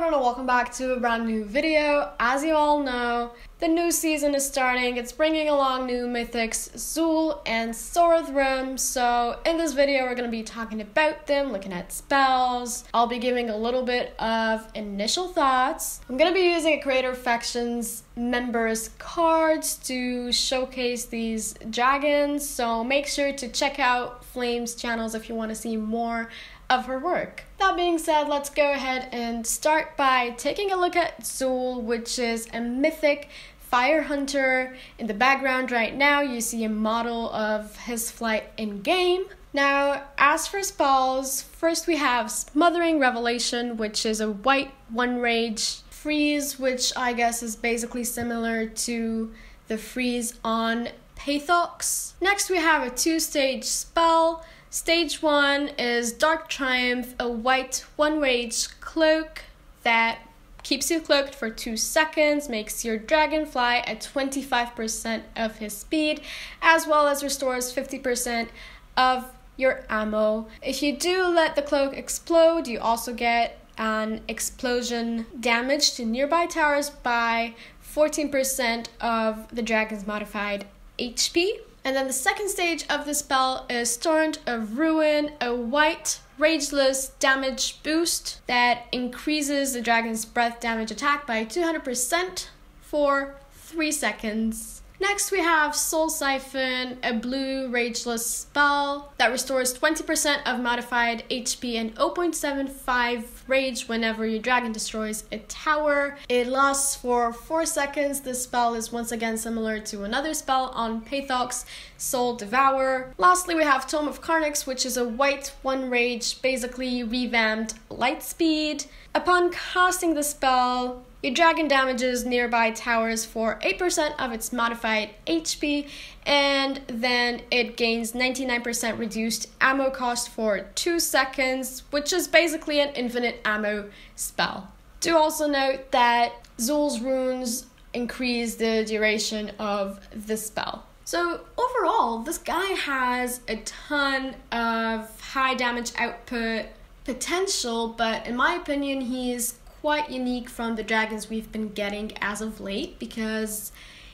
everyone and welcome back to a brand new video. As you all know, the new season is starting. It's bringing along new mythics, Zul and Sorath'rim. So in this video we're going to be talking about them, looking at spells. I'll be giving a little bit of initial thoughts. I'm going to be using a Creator Factions members cards to showcase these dragons. So make sure to check out Flame's channels if you want to see more of her work. That being said, let's go ahead and start by taking a look at Zul, which is a mythic fire hunter. In the background right now, you see a model of his flight in game. Now, as for spells, first we have Smothering Revelation, which is a white 1 rage freeze, which I guess is basically similar to the freeze on Mythics. Next we have a 2-stage spell. Stage 1 is Dark Triumph, a white 1 rage cloak that keeps you cloaked for 2 seconds, makes your dragon fly at 25% of his speed, as well as restores 50% of your ammo. If you do let the cloak explode, you also get an explosion damage to nearby towers by 14% of the dragon's modified HP. And then the second stage of the spell is Torrent of Ruin, a white rageless damage boost that increases the dragon's breath damage attack by 200% for 3 seconds. Next we have Soul Siphon, a blue rageless spell that restores 20% of modified HP and 0.75 rage whenever your dragon destroys a tower. It lasts for 4 seconds. This spell is once again similar to another spell on Mythics, Soul Devour. Lastly, we have Tome of Karnix, which is a white 1 rage, basically revamped light speed. Upon casting the spell, your dragon damages nearby towers for 8% of its modified HP, and then it gains 99% reduced ammo cost for 2 seconds, which is basically an infinite ammo spell. Do also note that Zul's runes increase the duration of the spell. So overall, this guy has a ton of high damage output potential, but in my opinion, he's quite unique from the dragons we've been getting as of late because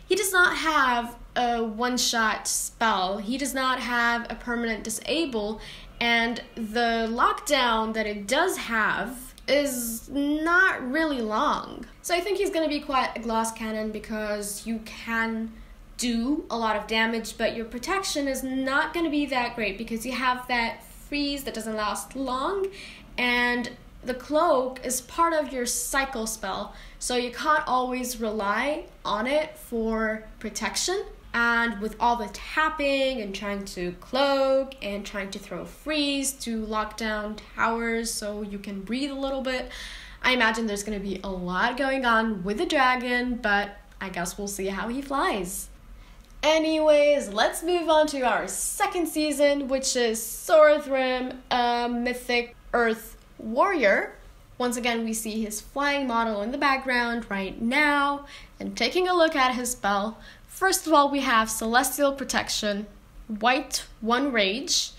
he does not have a one-shot spell. He does not have a permanent disable, and the lockdown that it does have is not really long. So I think he's going to be quite a glass cannon because you can do a lot of damage, but your protection is not going to be that great because you have that freeze that doesn't last long, and the cloak is part of your cycle spell, so you can't always rely on it for protection. And with all the tapping and trying to cloak and trying to throw freeze to lock down towers so you can breathe a little bit, I imagine there's going to be a lot going on with the dragon, but I guess we'll see how he flies. Anyways, let's move on to our second season, which is Sorath'rim, a mythic earth warrior. Once again, we see his flying model in the background right now, and taking a look at his spell. First of all, we have Celestial Protection, white 1 rage.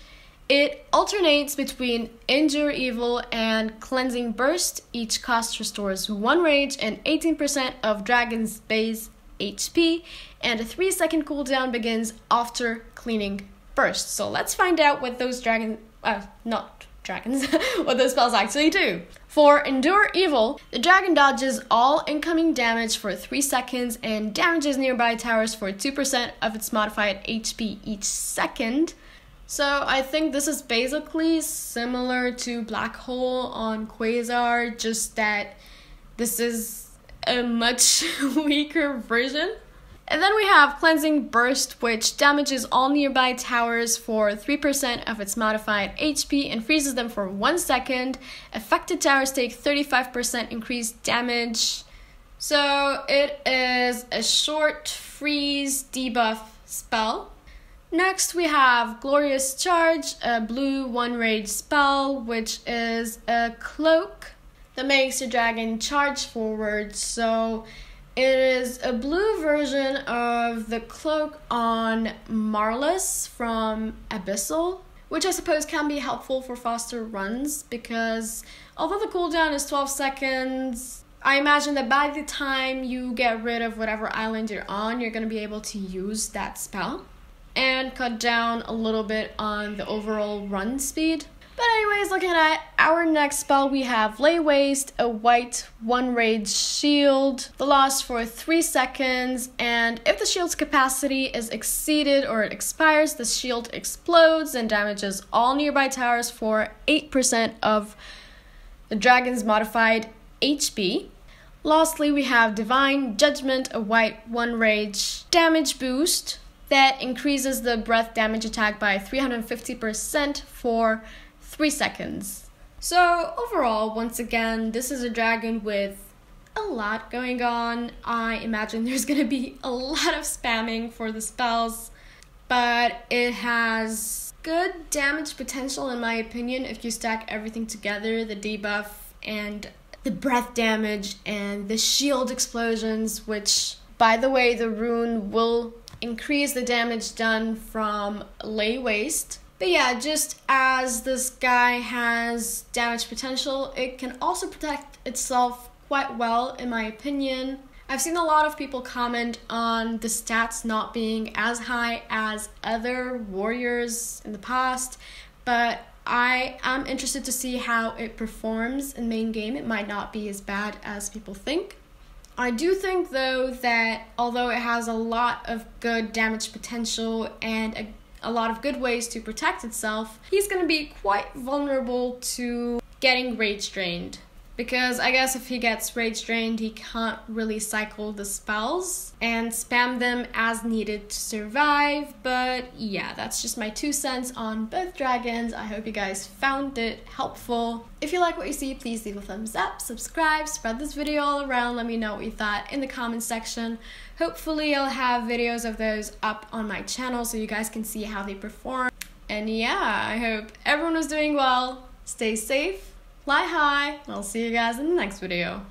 It alternates between Endure Evil and Cleansing Burst. Each cost restores 1 rage and 18% of dragon's base HP, and a 3-second cooldown begins after Cleaning Burst. So let's find out what those what those spells actually do. For Endure Evil, the dragon dodges all incoming damage for 3 seconds and damages nearby towers for 2% of its modified HP each second. So I think this is basically similar to Black Hole on Quasar, just that this is a much weaker version. And then we have Cleansing Burst, which damages all nearby towers for 3% of its modified HP and freezes them for 1 second. Affected towers take 35% increased damage. So it is a short freeze debuff spell. Next we have Glorious Charge, a blue 1 rage spell, which is a cloak that makes your dragon charge forward. So it is a blue version of the cloak on Marlis from Abyssal, which I suppose can be helpful for faster runs because although the cooldown is 12 seconds, I imagine that by the time you get rid of whatever island you're on, you're going to be able to use that spell and cut down a little bit on the overall run speed. But anyways, looking at our next spell, we have Lay Waste, a white 1 rage shield. The lasts for 3 seconds, and if the shield's capacity is exceeded or it expires, the shield explodes and damages all nearby towers for 8% of the dragon's modified HP. Lastly, we have Divine Judgment, a white 1 rage damage boost that increases the breath damage attack by 350% for 3 seconds. So overall, once again, this is a dragon with a lot going on. I imagine there's gonna be a lot of spamming for the spells, but it has good damage potential in my opinion if you stack everything together, the debuff and the breath damage and the shield explosions, which by the way, the rune will increase the damage done from Lay Waste. But yeah, just as this guy has damage potential, it can also protect itself quite well in my opinion. I've seen a lot of people comment on the stats not being as high as other warriors in the past, but I am interested to see how it performs in main game. It might not be as bad as people think. I do think though that although it has a lot of good damage potential and a lot of good ways to protect itself, he's going to be quite vulnerable to getting rage drained. Because I guess if he gets rage drained, he can't really cycle the spells and spam them as needed to survive. But yeah, that's just my 2 cents on both dragons. I hope you guys found it helpful. If you like what you see, please leave a thumbs up, subscribe, spread this video all around. Let me know what you thought in the comments section. Hopefully I'll have videos of those up on my channel so you guys can see how they perform. And yeah, I hope everyone is doing well. Stay safe. Fly high, and I'll see you guys in the next video.